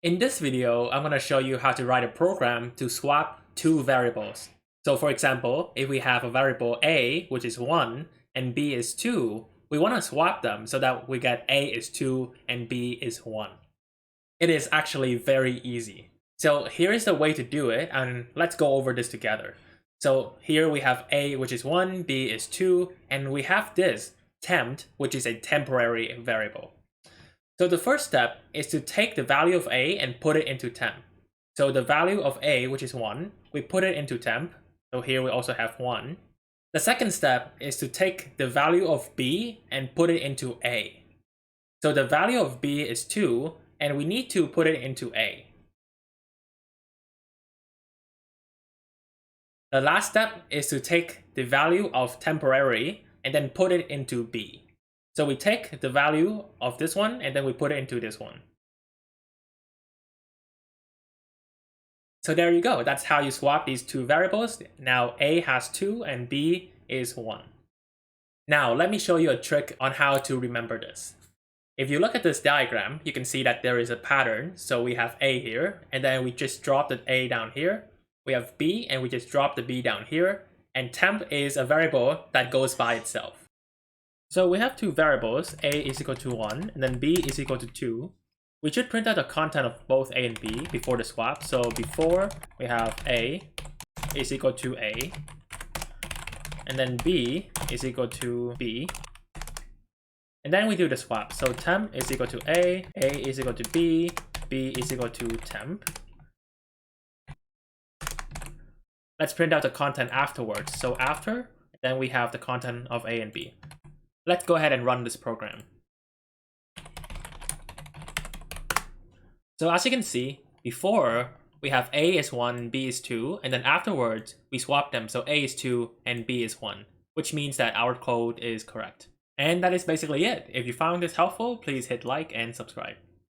In this video, I'm going to show you how to write a program to swap two variables. So for example, if we have a variable a, which is 1, and b is 2, we want to swap them so that we get a is 2 and b is 1. It is actually very easy. So here is the way to do it, and let's go over this together. So here we have a, which is 1, b is 2, and we have this temp, which is a temporary variable. So the first step is to take the value of a and put it into temp. So the value of a, which is 1, we put it into temp. So here we also have 1. The second step is to take the value of b and put it into a. So the value of b is 2, and we need to put it into a. The last step is to take the value of temporary and then put it into b. So we take the value of this one and then we put it into this one. So there you go. That's how you swap these two variables. Now a has 2 and b is 1. Now let me show you a trick on how to remember this. If you look at this diagram, you can see that there is a pattern. So we have a here, and then we just drop the a down here. We have b, and we just drop the b down here. And temp is a variable that goes by itself. So we have two variables, a is equal to 1, and then b is equal to 2. We should print out the content of both a and b before the swap. So before, we have a is equal to a, and then b is equal to b. And then we do the swap. So temp is equal to a is equal to b is equal to temp. Let's print out the content afterwards. So after, then we have the content of a and b. Let's go ahead and run this program. So as you can see, before we have a is 1, b is 2, and then afterwards we swap them. So a is 2 and b is 1, which means that our code is correct. And that is basically it. If you found this helpful, please hit like and subscribe.